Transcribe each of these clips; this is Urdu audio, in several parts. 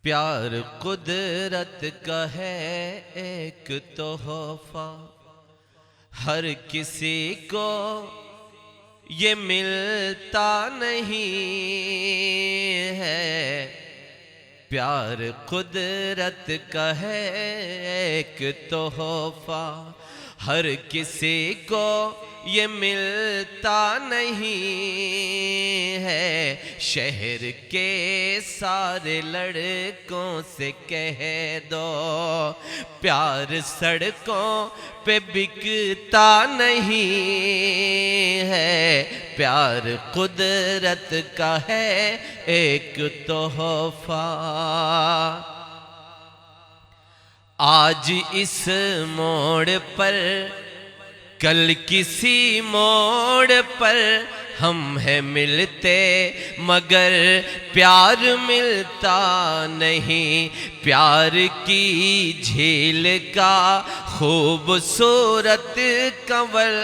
پیار قدرت کا ہے ایک تحفہ، ہر کسی کو یہ ملتا نہیں ہے۔ پیار قدرت کا ہے ایک تحفہ، ہر کسی کو یہ ملتا نہیں ہے۔ شہر کے سارے لڑکوں سے کہہ دو، پیار سڑکوں پہ بکتا نہیں ہے۔ پیار قدرت کا ہے ایک تحفہ۔ آج اس موڑ پر کل کسی موڑ پر ہم ہیں ملتے، مگر پیار ملتا نہیں۔ پیار کی جھیل کا خوبصورت کنول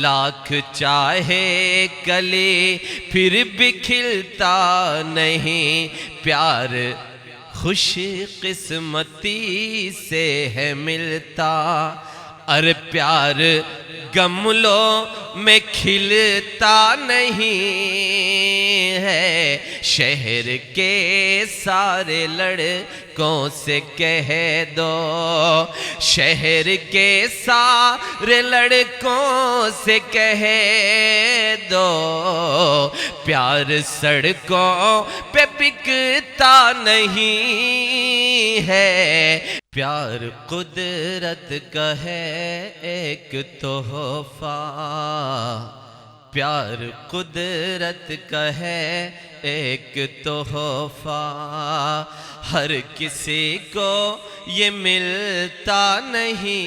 لاکھ چاہے کلی پھر بھی کھلتا نہیں۔ پیار خوش قسمتی سے ہے ملتا، ارے پیار گملوں میں کھلتا نہیں ہے۔ شہر کے سارے لڑکوں سے کہہ دو، شہر کے سارے لڑکوں سے کہہ دو، پیار سڑکوں پہ بکتا نہیں ہے۔ پیار قدرت کا ہے ایک تحفہ، پیار قدرت کا ہے ایک تحفہ، ہر کسی کو یہ ملتا نہیں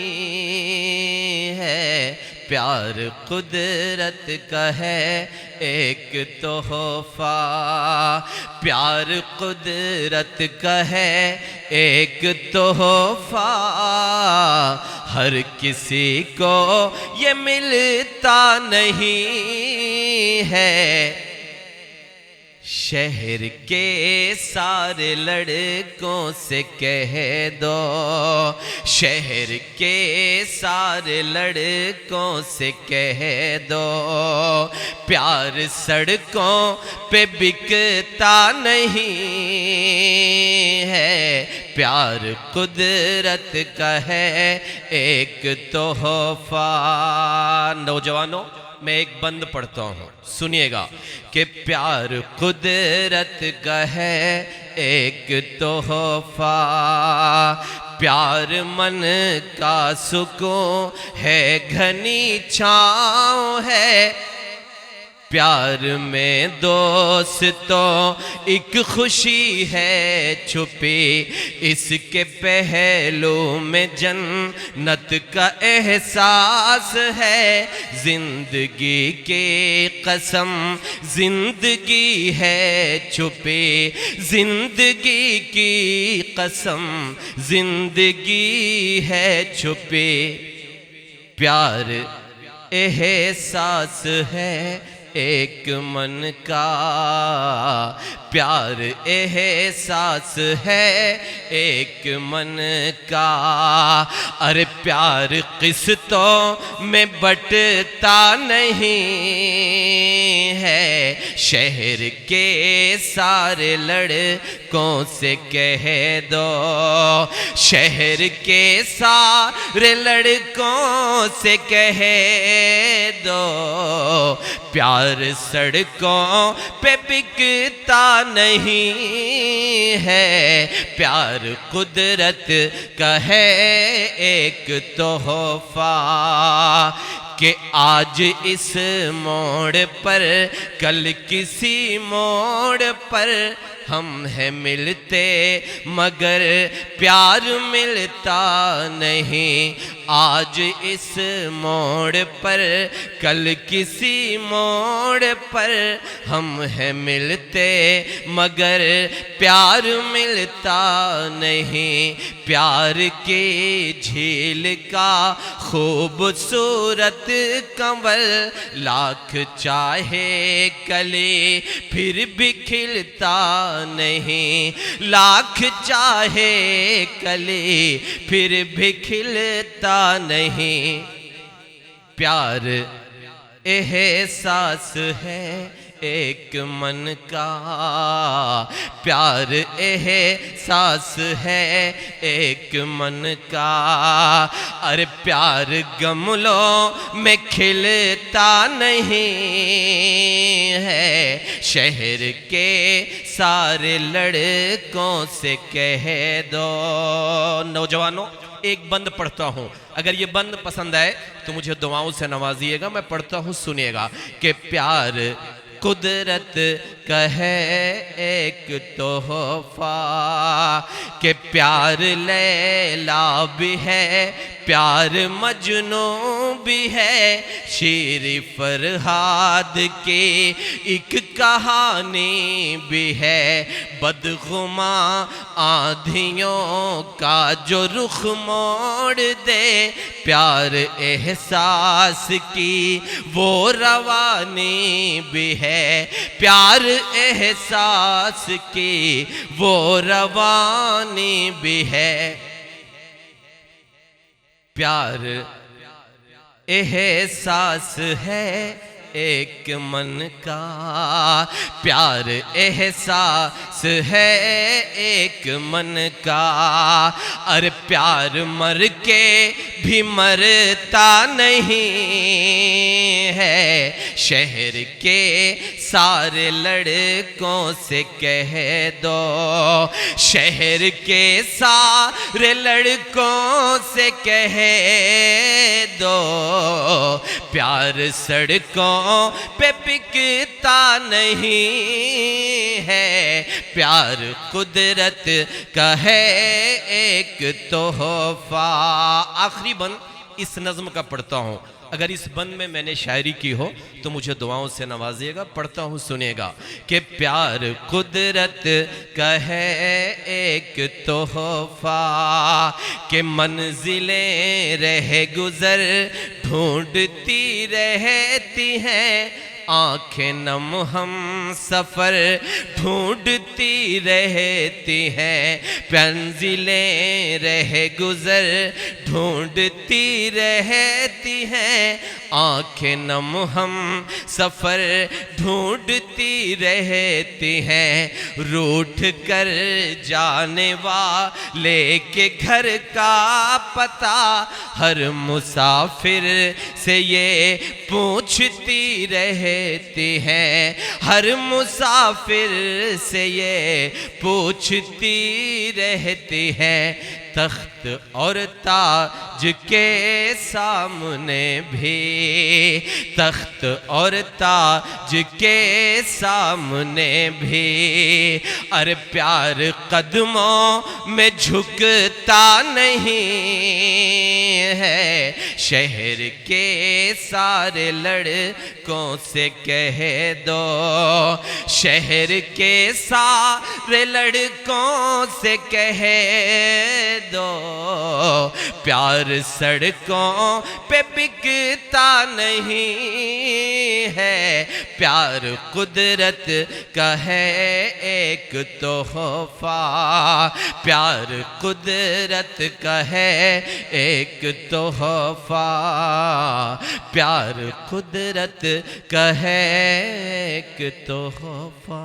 ہے۔ پیار قدرت کا ہے ایک تحفہ، پیار قدرت کا ہے ایک تحفہ، ہر کسی کو یہ ملتا نہیں ہے۔ شہر کے سارے لڑکوں سے کہہ دو، شہر کے سارے لڑکوں سے کہہ دو، پیار سڑکوں پہ بکتا نہیں ہے۔ پیار قدرت کا ہے ایک تحفہ۔ نوجوانوں، میں ایک بند پڑھتا ہوں، سنیے گا کہ پیار قدرت کا ہے ایک تحفہ، پیار من کا سکون ہے، گھنی چھاؤں ہے۔ پیار میں دوستوں ایک خوشی ہے چھپی، اس کے پہلو میں جنت کا احساس ہے۔ زندگی کی قسم زندگی ہے چھپی، زندگی کی قسم زندگی ہے چھپی۔ پیار احساس ہے ایک من کا، پیار احساس ہے ایک من کا، ارے پیار قسطوں میں بٹتا نہیں ہے۔ شہر کے سارے لڑکوں سے کہہ دو، شہر کے سارے لڑکوں سے کہہ دو، پیار سڑکوں پہ بکتا نہیں ہے۔ پیار قدرت کا ہے ایک تحفہ، کہ آج اس موڑ پر کل کسی موڑ پر ہم ہیں ملتے، مگر پیار ملتا نہیں۔ آج اس موڑ پر کل کسی موڑ پر ہم ہیں ملتے، مگر پیار ملتا نہیں۔ پیار کی جھیل کا خوبصورت کنول لاکھ چاہے کلی پھر بھی کھلتا نہیں، لاکھ چاہے کلی پھر بھی کھلتا نہیں۔ پیار احساس ہے ایک من کا، پیار احساس ہے ایک من کا، ارے پیار گملوں میں کھلتا نہیں ہے۔ شہر کے سارے لڑکوں سے کہہ دو، نوجوانوں ایک بند پڑھتا ہوں، اگر یہ بند پسند آئے تو مجھے دعاؤں سے نوازیے گا، میں پڑھتا ہوں سنیے گا کہ پیار قدرت کا ہے ایک تحفہ، کہ پیار لیلا بھی ہے، پیار مجنوں بھی ہے، شیر فرہاد کی ایک کہانی بھی ہے، بدغماں آندھیوں کا جو رخ موڑ دے، پیار احساس کی وہ روانی بھی ہے، پیار احساس کی وہ روانی بھی ہے۔ پیار احساس ہے ایک من کا، پیار احساس ہے ایک من کا، اور پیار مر کے بھی مرتا نہیں ہے۔ شہر کے سارے لڑکوں سے کہہ دو، شہر کے سارے لڑکوں سے کہہ دو، پیار سڑکوں پہ بکتا نہیں ہے، پیار قدرت کا ہے ایک تحفہ۔ آخری بند اس نظم کا پڑھتا ہوں، اگر اس بند میں نے شاعری کی ہو تو مجھے دعاؤں سے نوازیے گا، پڑھتا ہوں سنیے گا کہ پیار قدرت کا ہے ایک تحفہ، کہ منزلیں رہ گزر ڈھونڈتی رہتی ہیں، آنکھیں نم ہم سفر ڈھونڈتی رہتی ہیں، منزلیں رہ گزر ڈھونڈتی رہتی ہیں، آنکھیں نم ہم سفر ڈھونڈتی رہتی ہیں، روٹھ کر جانے والے کے گھر کا پتہ ہر مسافر سے یہ پوچھتی رہتی ہیں، ہر مسافر سے یہ پوچھتی رہتی ہیں، تخت اور تاج کے سامنے بھی، تخت اور تاج کے سامنے بھی، ارے پیار قدموں میں جھکتا نہیں ہے۔ شہر کے سارے لڑکوں سے کہہ دو، شہر کے سارے لڑکوں سے کہہ دو، پیار سڑکوں پہ بکتا نہیں ہے، پیار قدرت کا ہے ایک تحفہ، پیار قدرت کا ہے ایک تحفہ، پیار قدرت کا ہے ایک تحفہ۔